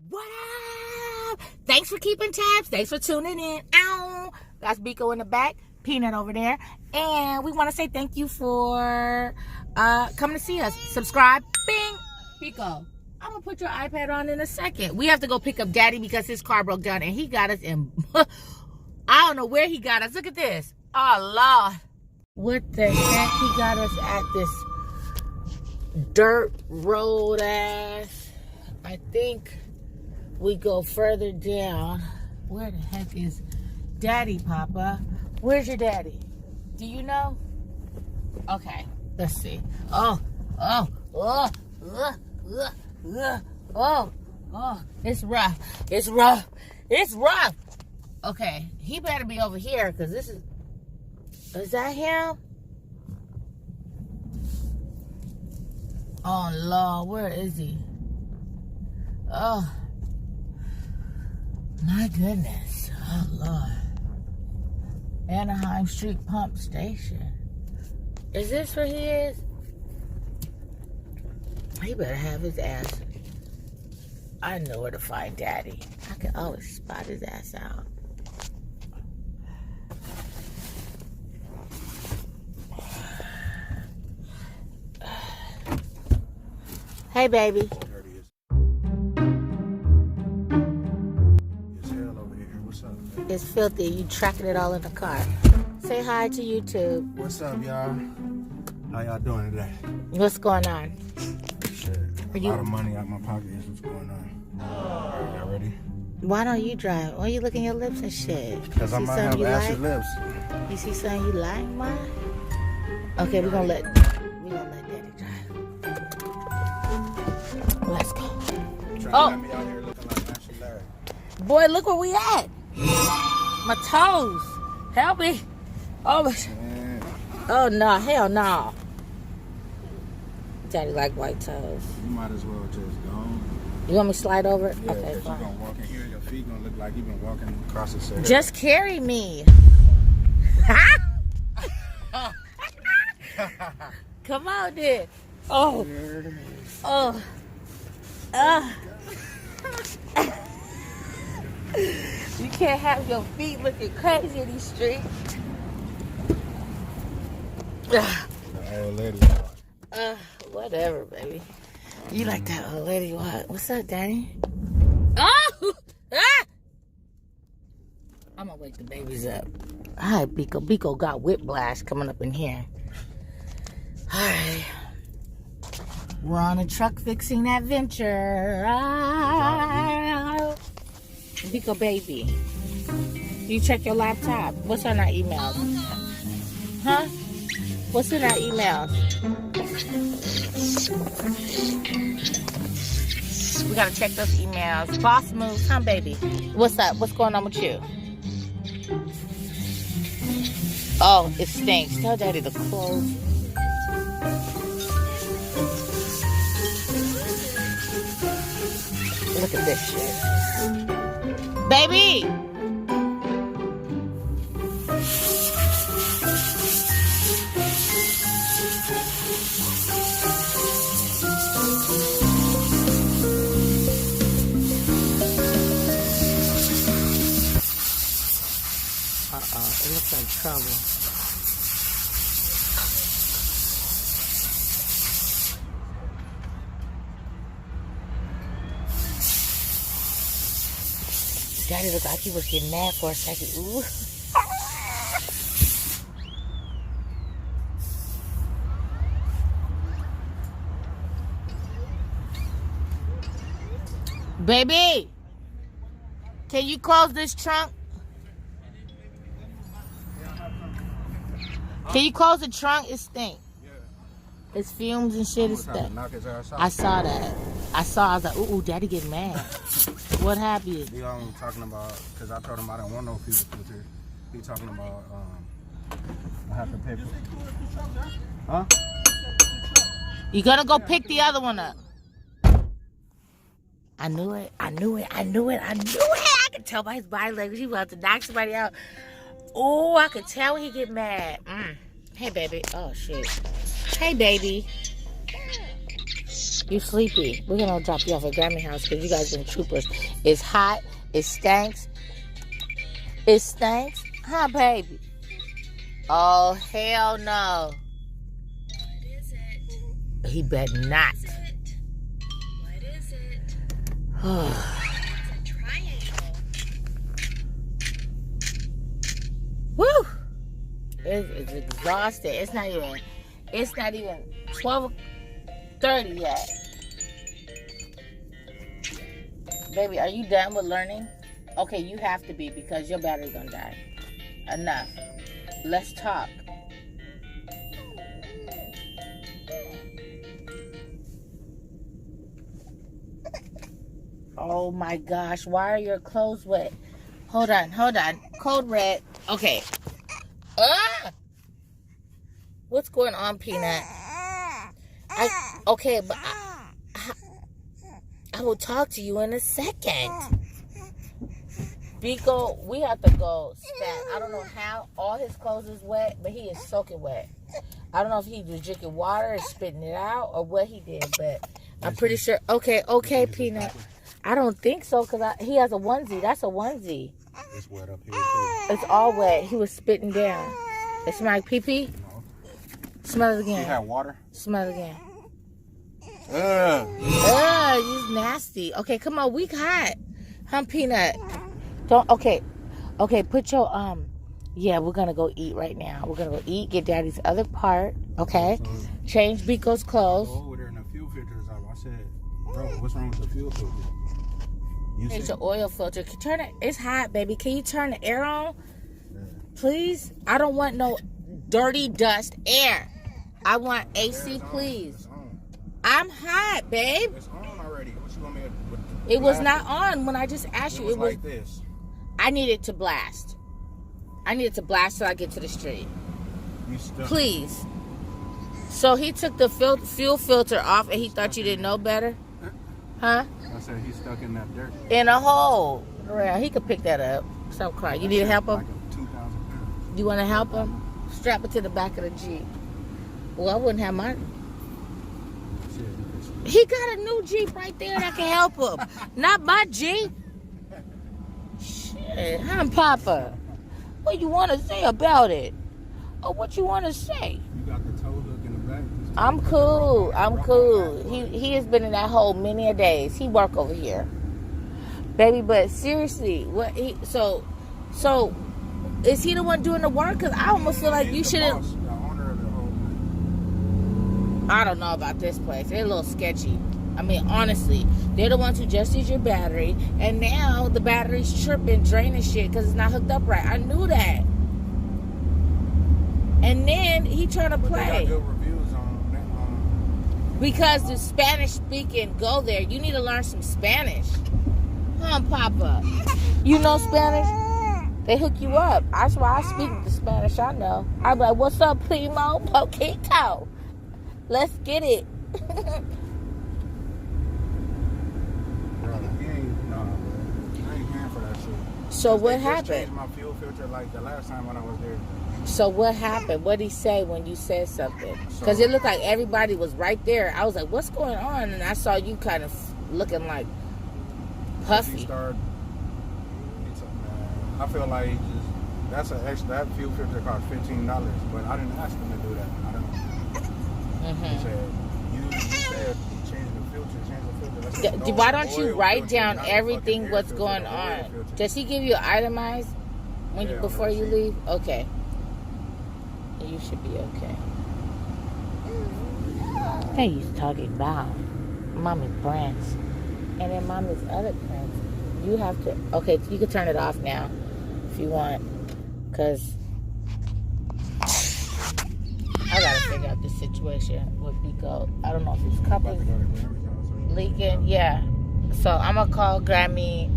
What up? Thanks for keeping tabs. Thanks for tuning in. Ow. That's Biko in the back. Peanut over there. And we want to say thank you for coming to see us. Subscribe. Bing. Biko, I'm going to put your iPad on in a second. We have to go pick up Daddy because his car broke down and he got us in... I don't know where he got us. Look at this. Oh, Lord. What the heck? He got us at this dirt road ass. I think we go further down. Where the heck is Daddy, Papa? Where's your daddy? Do you know? Okay, let's see. Oh, it's rough. It's rough. It's rough. Okay, he better be over here because this is that him? Oh, Lord, where is he? Oh, my goodness. Oh, Lord. Anaheim Street Pump Station. Is this where he is? He better have his ass. I know where to find Daddy. I can always spot his ass out. Hey, baby. There it is. It's hell over here. What's up, man? It's filthy. You tracking it all in the car. Say hi to YouTube. What's up, y'all? How y'all doing today? What's going on? Shit. A lot of money out my pocket is what's going on. Y'all ready? Why don't you drive? Why you licking your lips and shit? Because I might have ashy lips. You see something you like, Ma? Okay, we're gonna let Daddy drive. Let's go. Trying to have me out here looking like Ashley Larry. Boy, look where we at. My toes. Help me. Oh, Man, oh no, hell no. Daddy like white toes. you might as well just go. You want me to slide over? Yeah, Okay, because you're fine. going to walk in here, your feet going to look like you've been walking across the city. Just carry me. Come on, then. Oh. Oh. You can't have your feet looking crazy in these streets. The old lady. Whatever, baby. You like that old lady? What? What's up, Daddy? Oh! Ah! I'm gonna wake the babies up. All right, Biko. Biko got whiplash coming up in here. All right. We're on a truck fixing adventure. Biko, baby. You check your laptop. What's on our emails? Huh? What's in our emails? We gotta check those emails. Boss moves, huh, baby? What's up? What's going on with you? Oh, it stinks. Tell Daddy to close. Look at this shit. Baby! It looks like trouble. Daddy looked like he was getting mad for a second. Ooh. Baby, can you close this trunk? Can you close the trunk? It stinks. Yeah. It's fumes and shit. It's Trying to stink. knock his ass out. I saw that. I was like, ooh, Daddy getting mad. What happened? He talking about, because I told him I didn't want no fuel filter. He talking about, I have to pay for. Huh? You gonna go pick the other one up. I knew it. I could tell by his body language he was about to knock somebody out. Oh, I could tell when he get mad. Hey, baby. Oh, shit. Hey, baby. You sleepy. We're gonna drop you off at Grammy House because you guys been troopers. It's hot. It stinks. It stinks. Huh, baby? Oh, hell no. What is it? He better not. What is it? It's a triangle. Woo! It's exhausted. It's not even 12:30 yet. Baby, are you done with learning? Okay, you have to be because your battery's gonna die. Enough. Let's talk. Oh my gosh, why are your clothes wet? Hold on. Code red. Okay. What's going on, Peanut? Okay, but I will talk to you in a second. Biko, we have to go stat. I don't know how all his clothes is wet, but he is soaking wet. I don't know if he was drinking water and spitting it out or what he did, but I'm pretty sure. Okay, Peanut. I don't think so because he has a onesie. That's a onesie. It's wet up here too. It's all wet. He was spitting down. It smell like pee-pee? No. Smell it again. You had water? Smell it again. Ugh. You're nasty. Okay, come on. We hot. Peanut. Don't. Okay, put your, yeah, we're going to go eat right now. We're going to go eat, get Daddy's other part, okay? Change Biko's clothes. Go over there and the fuel filter is out. I said, bro, what's wrong with the fuel filter? You Change said, the oil filter. Turn it. It's hot, baby. Can you turn the air on? yeah. Please? I don't want no dirty dust air. I want AC, It's on. please. It's on. I'm hot, babe. It's on already. What you want me to with It was blast not on when I just asked It you. was It was. like this. I needed to blast. I needed to blast till I get to the street. You stuck. Please. So he took the fuel filter off and he thought you didn't know better? Huh? I said he's stuck in that dirt. In a hole. Around. He could pick that up. Stop crying. You need to help him? Like a 2,000 pounds. You want to help him? Strap it to the back of the Jeep. Well, I wouldn't have my... Shit, He got a new Jeep right there that can help him. Not my Jeep. Shit, Papa? What you want to say about it? Or what you want to say? You got the tow hook in the back. I'm cool. He has been in that hole many a days. He work over here. Baby, but seriously, so is he the one doing the work? Because I almost feel like you shouldn't... The owner of the whole thing. I don't know about this place. They're a little sketchy. I mean, honestly, they're the ones who just used your battery, and now the battery's tripping, draining shit because it's not hooked up right. I knew that. And then he trying to But they play. got good reviews on Because the Spanish speaking go there. You need to learn some Spanish. Papa? You know Spanish? They hook you up. That's why I speak the Spanish I know. I'm like, what's up, primo? Poquito. Let's get it. Bro, he ain't, nah, bro. I ain't paying for that shit. So what They just happened? changed my fuel filter like the last time when I was there. So what happened? What did he say when you said something? Because it looked like everybody was right there. I was like, what's going on? And I saw you kind of looking like He puffy. started, I feel like he just, that's an extra, that fuel filter cost $15, but I didn't ask him to do that. I don't know. He said, you said change the filter. I said, no, Why it's don't an you oil write filter, down not a everything fucking air what's filter, going the oil on? filter. Does he give you itemized when Yeah, before on the you receipt. leave? Okay. You should be okay. Hey, he's talking about Mommy's prints. And then Mommy's other prints. You have to... Okay, you can turn it off now if you want. Because I got to figure out this situation with Biko. I don't know if it's About couples to go to Grammy's house. leaking. Yeah. So I'm going to call Grammy.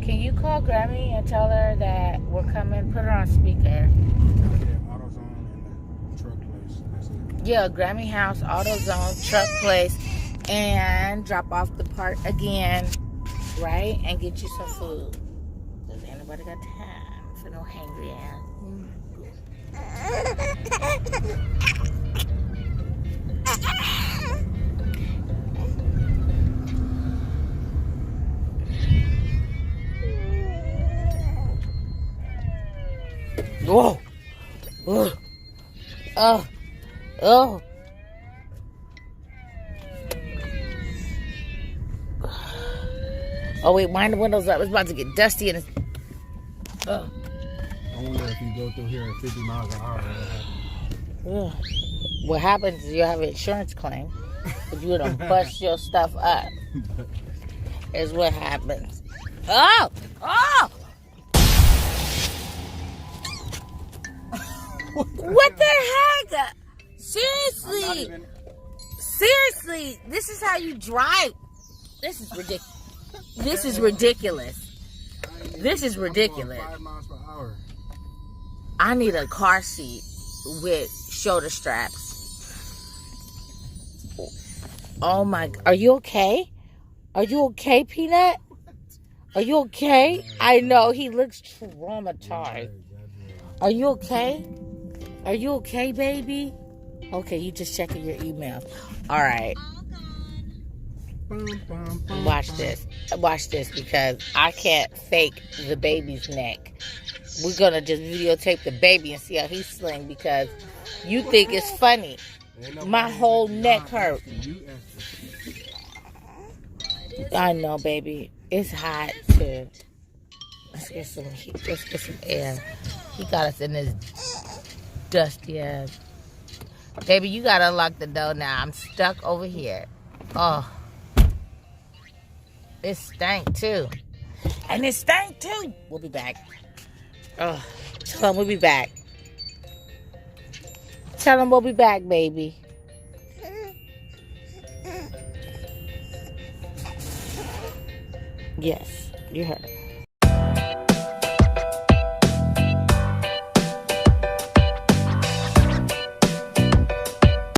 Can you call Grammy and tell her that we're coming? Put her on speaker. Yeah, AutoZone and the truck place. That's it. Yeah, Grammy House, AutoZone, truck place, and drop off the part again, right? And get you some food. Does anybody got time for no hangry ass? Ugh. Oh. Oh. Oh, wait, wind the windows up. It's about to get dusty and it's... Oh. I wonder if you go through here at 50 miles an hour, Ugh. What happens is you have an insurance claim, but you done bust your stuff up. Is what happens. Oh! Oh! What the heck? Seriously. Seriously. This is how you drive. This is ridiculous. This is ridiculous. This is ridiculous. 5 miles per hour. I need a car seat with shoulder straps. Oh my, are you okay? Are you okay, Peanut? Are you okay? I know, he looks traumatized. Are you okay? Are you okay, baby? Okay, you just checking your email. All right. Watch this. Watch this because I can't fake the baby's neck. We're going to just videotape the baby and see how he's sling because you think it's funny. My whole neck hurt. I know, baby. It's hot, too. Let's get some heat. Let's get some air. He got us in this dusty ass. Baby, you got to unlock the door now. I'm stuck over here. Oh. It stank, too. And it stank, too. We'll be back. Oh. Tell him we'll be back. Tell him we'll be back, baby. Yes, you heard.